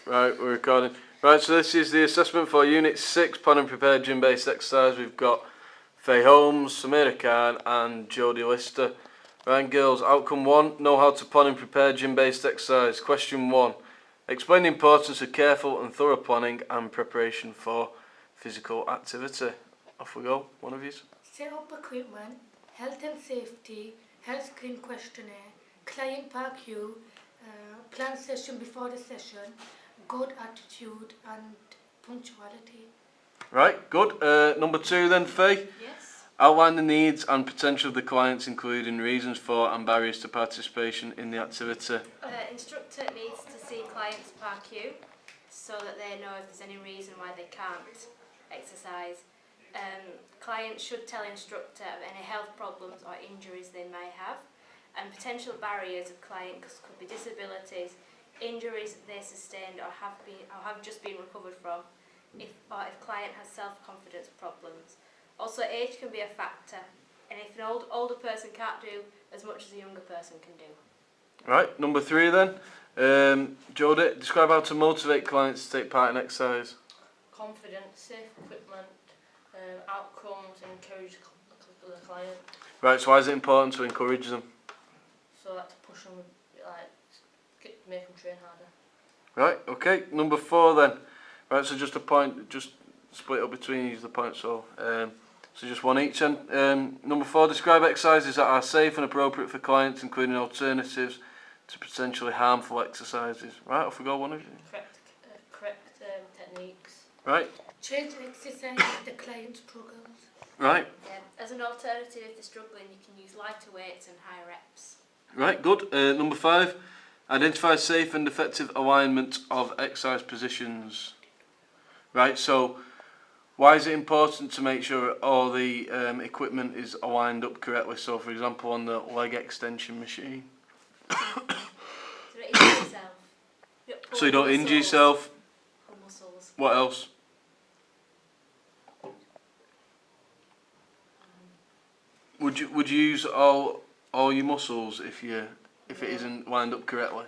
Right, we're recording. Right, so this is the assessment for Unit 6, Plan and Prepare Gym-Based Exercise. We've got Faye Holmes, Samira Khan and Jodie Lister. Right, girls, outcome 1, know how to plan and prepare gym-based exercise. Question 1, explain the importance of careful and thorough planning and preparation for physical activity. Off we go, one of you. Set up equipment, health and safety, health screen questionnaire, client park queue, plan session before the session, good attitude and punctuality. Right, good. Number 2 then, Faye. Yes. Outline the needs and potential of the clients, including reasons for and barriers to participation in the activity. Instructor needs to see clients park queue so that they know if there's any reason why they can't exercise. Clients should tell instructor of any health problems or injuries they may have, and potential barriers of clients could be disabilities, injuries they sustained or have just been recovered from, if client has self-confidence problems. Also, age can be a factor, and if an older person can't do as much as a younger person can do. Right, number 3 then. Jodie, describe how to motivate clients to take part in exercise. Confidence, safe equipment, outcomes, and encourage the client. Right, so why is it important to encourage them? So that to push them, make them train harder. Right, okay. Number 4 then. Right, so just a point, just split up between you the points, so just one each then. Number 4, describe exercises that are safe and appropriate for clients, including alternatives to potentially harmful exercises. Right, off we go, one of you. Correct techniques. Right. Change the exercise if the client struggles. Right. As an alternative, if they're struggling, you can use lighter weights and higher reps. Right, good. Number 5, identify safe and effective alignment of exercise positions. Right, so why is it important to make sure all the equipment is aligned up correctly? So, for example, on the leg extension machine. So you don't injure yourself. So you don't injure yourself. Pull muscles. What else? Would you use all your muscles if it isn't lined up correctly?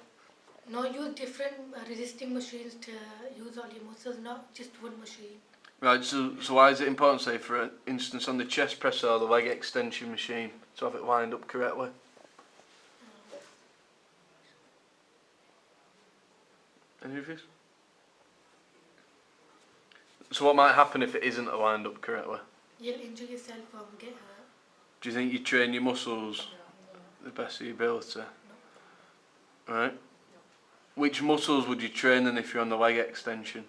No, use different resisting machines to use all your muscles, not just one machine. Right, so why is it important, say, for instance, on the chest press or the leg extension machine, to have it lined up correctly? Any of you? So what might happen if it isn't lined up correctly? You'll injure yourself or get hurt. Do you think you train your muscles the best of your ability? No. Right. Which muscles would you train then if you're on the leg extension?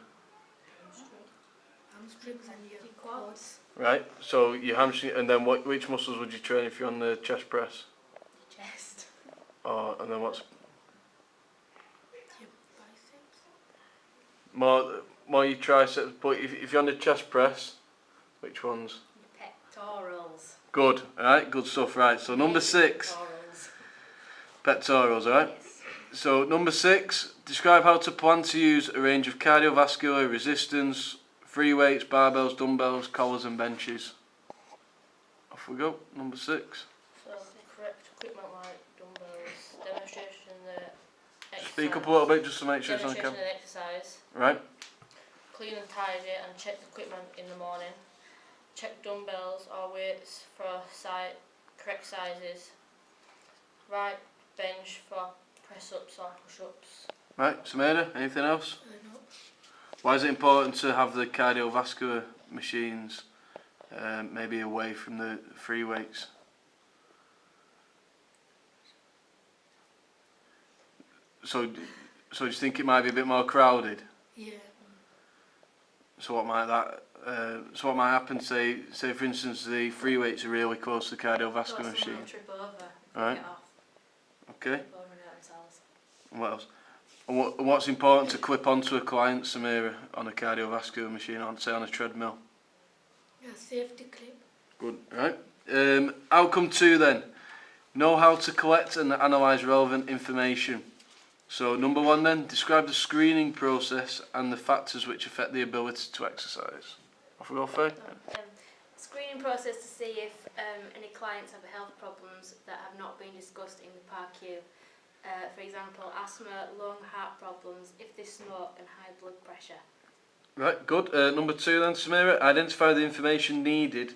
Hamstrings and your quads. Right. So your hamstring, and then which muscles would you train if you're on the chest press? Chest. Oh, and then what's Your biceps. more your triceps? But if you're on the chest press, which ones? Your pectorals. Good. Right. Good stuff. Right. So number 6, pectorals. Right. Yes. So number 6, describe how to plan to use a range of cardiovascular resistance, free weights, barbells, dumbbells, collars and benches. Off we go, number 6. So correct equipment like dumbbells, demonstration exercise. Speak up a little bit just to make sure it's on Demonstration camera. and exercise. Right. Clean and tidy and check the equipment in the morning. Check dumbbells or weights for correct sizes. Right bench for press-ups or push-ups. Right, Samira, anything else? No. Why is it important to have the cardiovascular machines maybe away from the free weights? So do you think it might be a bit more crowded? Yeah. So what might happen? Say for instance, the free weights are really close to the cardiovascular machine. Trip over. Right. Get off. Okay. Trip over and hurt themselves. And what else? And what's important to clip onto a client, Samira, on a cardiovascular machine, say on a treadmill? A safety clip. Good. Right. Outcome 2 then. Know how to collect and analyse relevant information. So number 1 then, describe the screening process and the factors which affect the ability to exercise. Off we go, Faye. Screening process to see if any clients have health problems that have not been discussed in the park queue. For example, asthma, lung, heart problems, if they smoke, and high blood pressure. Right, good. Number 2 then, Samira. Identify the information needed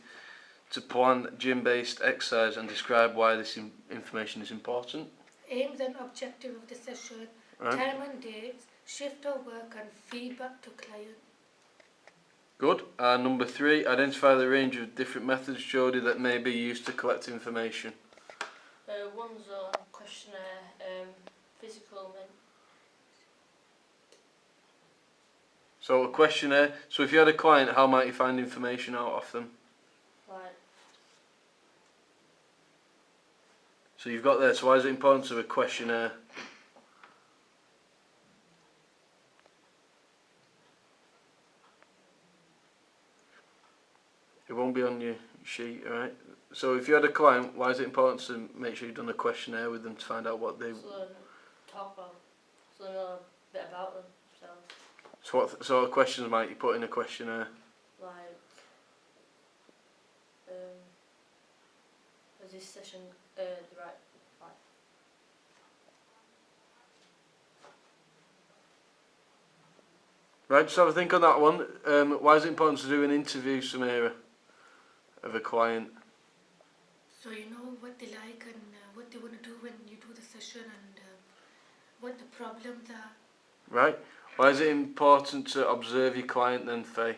to plan gym-based exercise and describe why this information is important. Aims and objective of the session, Right, time and dates, shift of work and feedback to client. good. And number 3, identify the range of different methods, Jodie, that may be used to collect information. One zone, questionnaire, physical, So a questionnaire. So if you had a client, how might you find information out of them? like, So you've got there. So why is it important to have a questionnaire? It won't be on your sheet, alright? So if you had a client, why is it important to make sure you've done a questionnaire with them to find out what they... so talk about, so they know a bit about themselves. So what sort of questions might you put in a questionnaire? Like, is this session the right? Right, just have a think on that one. Why is it important to do an interview, Samira, of a client? So you know what they like and what they want to do when you do the session and what the problems are. Right. Why is it important to observe your client then, Faye?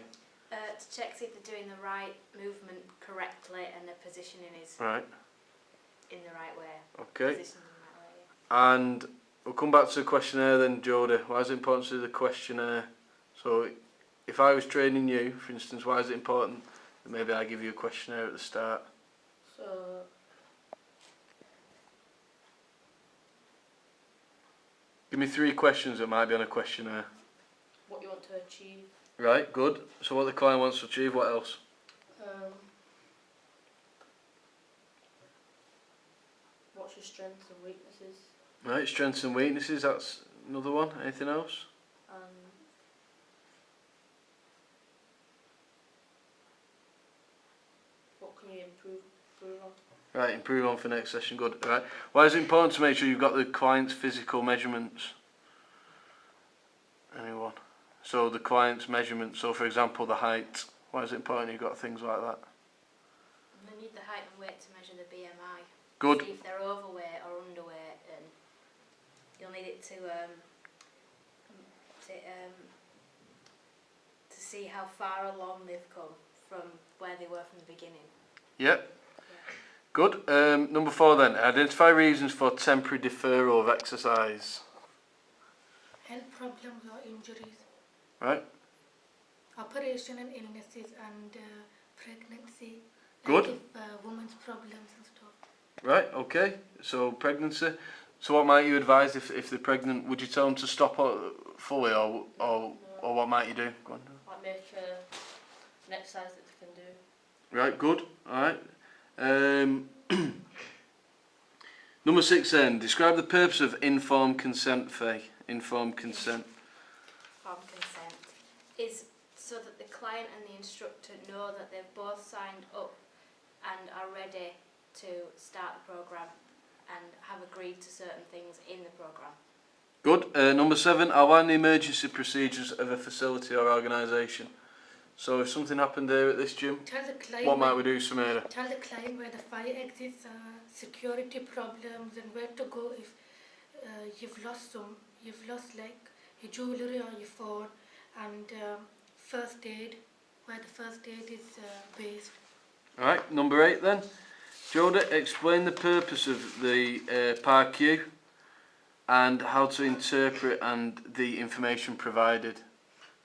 To check if they're doing the right movement correctly and their positioning is Right. in the right way. Okay. Positioned in the right way, yeah. And we'll come back to the questionnaire then, Jodie. Why is it important to do the questionnaire? So if I was training you, for instance, why is it important that maybe I give you a questionnaire at the start? So, Give me 3 questions that might be on a questionnaire. what you want to achieve. Right, good. So what the client wants to achieve, what else? What's your strengths and weaknesses? Right, strengths and weaknesses, that's another one. Anything else? What can you improve on? Right, improve on for next session, good. Right. Why is it important to make sure you've got the client's physical measurements? Anyone? So the client's measurements, so for example the height, why is it important you've got things like that? They need the height and weight to measure the BMI. Good. See if they're overweight or underweight, and you'll need it to see how far along they've come from where they were from the beginning. Yep. Yeah. Good. Number 4 then, identify reasons for temporary deferral of exercise. Health problems or injuries. Right. Operation and illnesses and pregnancy. Good. Like if women's problems and stuff. Right, okay. So pregnancy. So what might you advise if they're pregnant? Would you tell them to stop fully or what might you do? Go on. Like make an exercise that they can do. Right, good. Alright. Number 6 then, describe the purpose of informed consent, Faye. Informed consent. Informed consent is so that the client and the instructor know that they've both signed up and are ready to start the programme and have agreed to certain things in the programme. Good. Number 7, outline the emergency procedures of a facility or organisation. So if something happened here at this gym, Tell the client what might we do, Samira? Tell the client where the fire exits are, security problems and where to go if you've lost like your jewellery or your phone, and first aid, where the first aid is based. Alright, number 8 then. Jodie, explain the purpose of the PARQ and how to interpret and the information provided.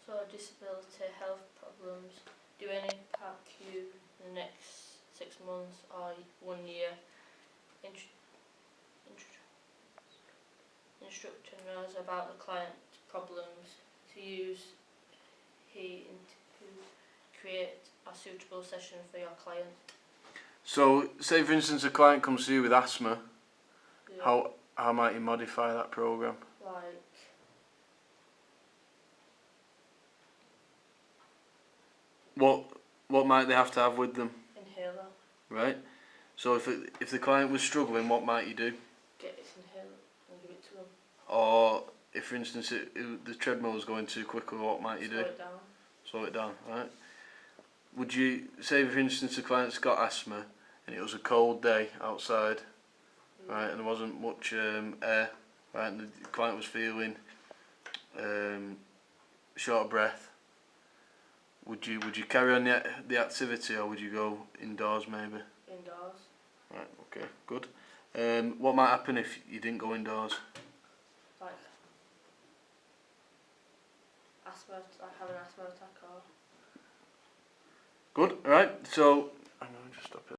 So disability, health problems, do any PARQ in the next 6 months or 1 year. Instructor knows about the client's problems to use to create a suitable session for your client. So, say for instance a client comes to you with asthma, Yeah. how might you modify that programme? Like What might they have to have with them? inhaler. Right. So if the client was struggling, what might you do? Get this inhaler and give it or if, for instance, the treadmill was going too quickly, what might you do? Slow it down. Slow it down, right? Would you say, for instance, the client's got asthma and it was a cold day outside, right, and there wasn't much air, right, and the client was feeling short of breath? Would you carry on the activity, or would you go indoors maybe? Indoors. Right, okay, good. What might happen if you didn't go indoors? Like asthma, like have an asthma attack or... Good, right, so